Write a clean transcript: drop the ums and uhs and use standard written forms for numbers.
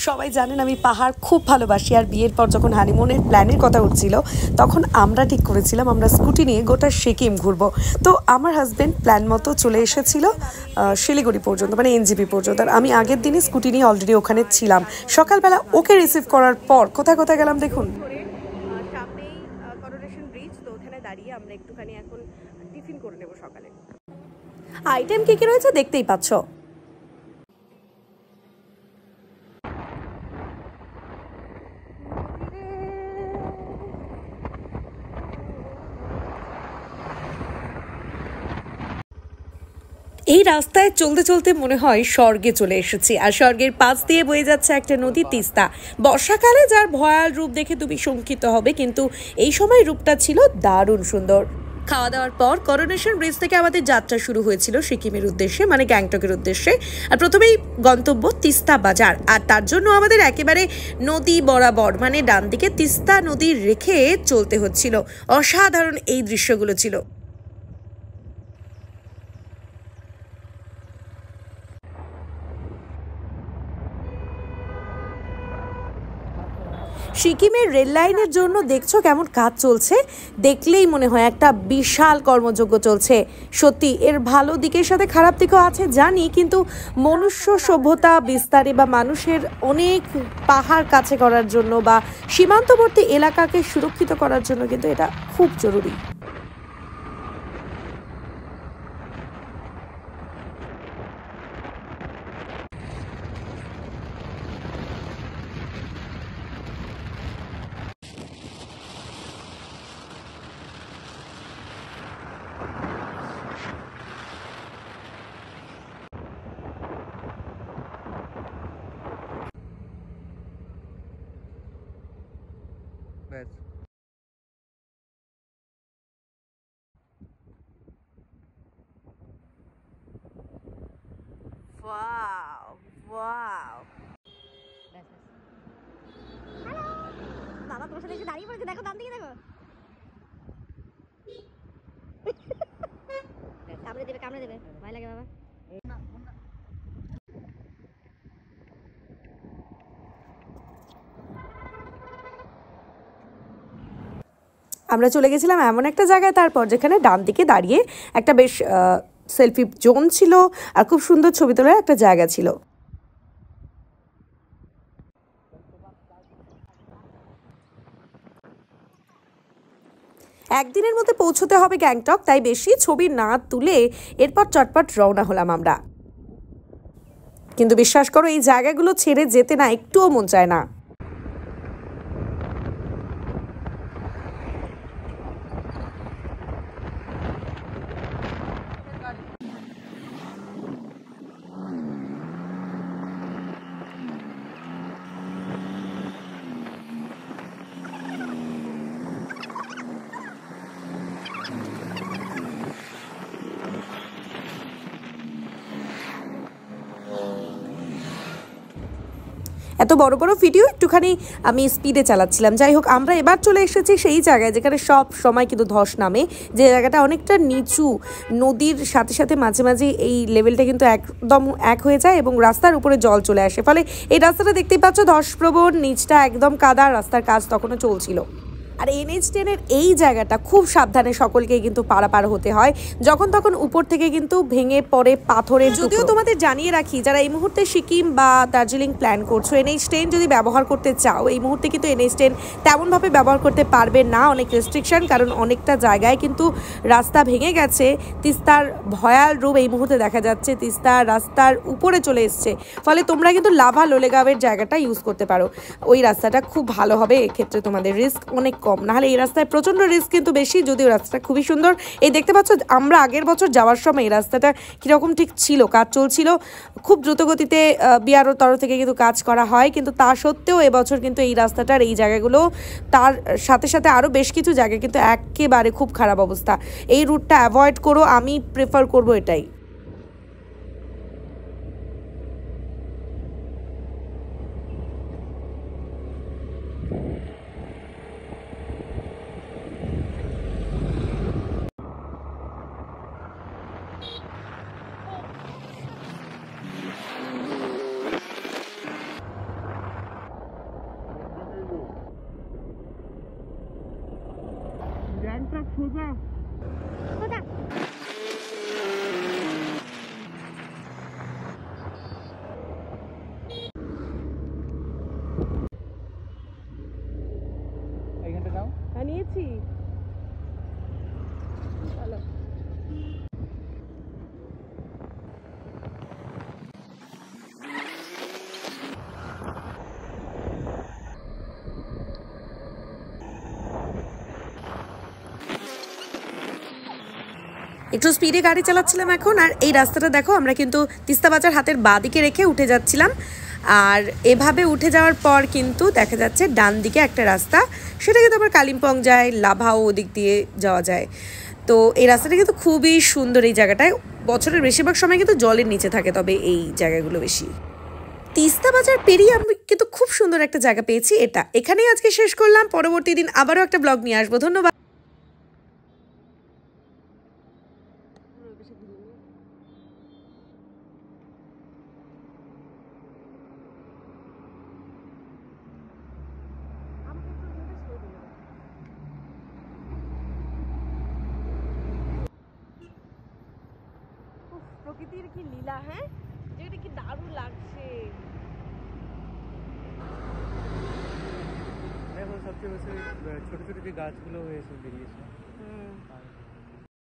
সবাই জানেন আমি পাহাড় খুব ভালোবাসি, আর বিয়ের পর যখন হানিমুনের প্ল্যানের কথা উঠছিল তখন আমরা ঠিক করেছিলাম আমরা স্কুটি নিয়ে গোটা সিকিম ঘুরবো। তো আমার হাজব্যান্ড প্ল্যান মতো চলে এসেছিল শিলিগুড়ি পর্যন্ত, মানে এনজেপি পর্যন্ত। আর আমি আগের দিনই স্কুটি নিয়ে অলরেডি ওখানে ছিলাম। সকালবেলা ওকে রিসিভ করার পর কোথায় কোথায় গেলাম দেখুন। সামনেই করোনেশন ব্রিজ, তো ওখানে দাঁড়িয়ে আমরা একটুখানি এখন টিফিন করে নেব সকালে। আইটেম কী কী রয়েছে দেখতেই পাচ্ছ। এই রাস্তায় চলতে চলতে মনে হয় স্বর্গে চলে এসেছি। আর স্বর্গের পাশ দিয়ে বয়ে যাচ্ছে একটা নদী, তিস্তা। বর্ষাকালে যার ভয়াল রূপ দেখে তুমি শঙ্কিত হবে, কিন্তু এই সময় রূপটা ছিল দারুণ সুন্দর। খাওয়া দাওয়ার পর করোনেশন ব্রিজ থেকে আমাদের যাত্রা শুরু হয়েছিল সিকিমের উদ্দেশ্যে, মানে গ্যাংটকের উদ্দেশ্যে। আর প্রথমেই গন্তব্য তিস্তা বাজার, আর তার জন্য আমাদের একেবারে নদী বরাবর, মানে ডান দিকে তিস্তা নদী রেখে চলতে হচ্ছিল। অসাধারণ এই দৃশ্যগুলো ছিল। সিকিমের রেল লাইনের জন্য দেখছো কেমন কাজ চলছে, দেখলেই মনে হয় একটা বিশাল কর্মযজ্ঞ চলছে। সত্যি এর ভালো দিকের সাথে খারাপ দিকও আছে জানি, কিন্তু মনুষ্য সভ্যতা বিস্তারে বা মানুষের অনেক পাহাড় কাছে করার জন্য বা সীমান্তবর্তী এলাকাকে সুরক্ষিত করার জন্য কিন্তু এটা খুব জরুরি। Wow, wow. দাদা তোমার সাথে এসে দাঁড়িয়ে পড়েছে, দেখো ডান দিকে দেখো। কামড়ে দেবে কামড়ে দেবে, ভয় লাগে বাবা। আমরা চলে গেছিলাম এমন একটা জায়গায় তারপর যেখানে ডান দিকে দাঁড়িয়ে একটা বেশ সেলফি জোন ছিল আর খুব সুন্দর ছবি তোলার একটা জায়গা ছিল। একদিনের মধ্যে পৌঁছতে হবে গ্যাংটক, তাই বেশি ছবি না তুলে এরপর চটপট রওনা হলাম আমরা। কিন্তু বিশ্বাস করো এই জায়গাগুলো ছেড়ে যেতে না একটুও মন চায় না। এত বড় বড় ভিডিও একটুখানি আমি স্পিডে চালাচ্ছিলাম। যাই হোক, আমরা এবার চলে এসেছি সেই জায়গায় যেখানে সব সময় কিন্তু ধস নামে, যে জায়গাটা অনেকটা নিচু, নদীর সাথে সাথে মাঝে মাঝে এই লেভেলটা কিন্তু একদম এক হয়ে যায় এবং রাস্তার উপরে জল চলে আসে। ফলে এই রাস্তাটা দেখতেই পাচ্ছ ধসপ্রবণ, নিচটা একদম কাদা, রাস্তার কাজ তখনও চলছিল। আর NH10-এর এই জায়গাটা খুব সাবধানে সকলকেই কিন্তু পারাপার হতে হয়, যখন তখন উপর থেকে কিন্তু ভেঙে পড়ে পাথরের। যদিও তোমাদের জানিয়ে রাখি, যারা এই মুহূর্তে সিকিম বা দার্জিলিং প্ল্যান করছো, NH10 যদি ব্যবহার করতে চাও এই মুহূর্তে কিন্তু NH10 তেমনভাবে ব্যবহার করতে পারবে না, অনেক রেস্ট্রিকশন, কারণ অনেকটা জায়গায় কিন্তু রাস্তা ভেঙে গেছে। তিস্তার ভয়াল রূপ এই মুহূর্তে দেখা যাচ্ছে, তিস্তা রাস্তার উপরে চলে এসছে। ফলে তোমরা কিন্তু লাভা লোলেগাঁওয়ের জায়গাটা ইউজ করতে পারো, ওই রাস্তাটা খুব ভালো হবে, এক্ষেত্রে তোমাদের রিস্ক অনেক কম। নাহলে এই রাস্তায় প্রচণ্ড রিস্ক কিন্তু বেশি, যদিও রাস্তাটা খুবই সুন্দর। এই দেখতে পাচ্ছ আমরা আগের বছর যাওয়ার সময় এই রাস্তাটা কীরকম ঠিক ছিল, কাজ চলছিল খুব দ্রুতগতিতে, বিআরও তরফ থেকে কিন্তু কাজ করা হয়, কিন্তু তা সত্ত্বেও এবছর কিন্তু এই রাস্তাটার এই জায়গাগুলো, তার সাথে সাথে আরও বেশ কিছু জায়গা কিন্তু একেবারে খুব খারাপ অবস্থা। এই রুটটা অ্যাভয়েড করো, আমি প্রেফার করবো এটাই। সোজা সোজা এইখানটা নাও। নিয়েছি চলো। একটু স্পিডে গাড়ি চালাচ্ছিলাম এখন, আর এই রাস্তাটা দেখো আমরা কিন্তু তিস্তা বাজার হাতের বাঁদিকে রেখে উঠে যাচ্ছিলাম। আর এভাবে উঠে যাওয়ার পর কিন্তু দেখা যাচ্ছে ডান দিকে একটা রাস্তা, সেটা কিন্তু আবার কালিম্পং যায়, লাভাও ওদিক দিয়ে যাওয়া যায়। তো এই রাস্তাটা কিন্তু খুবই সুন্দর। এই জায়গাটায় বছরের বেশিরভাগ সময় কিন্তু জলের নিচে থাকে, তবে এই জায়গাগুলো বেশি। তিস্তা বাজার পেরিয়ে আমি কিন্তু খুব সুন্দর একটা জায়গা পেয়েছি, এটা এখানেই আজকে শেষ করলাম। পরবর্তী দিন আবারও একটা ব্লগ নিয়ে আসবো। ধন্যবাদ। প্রকৃতির কি লীলা, হ্যাঁ, যেটা কি দারুণ লাগছে। দেখো সবচেয়ে বেশি ছোট ছোট যে গাছগুলো হয়েছে বেরিয়েছে।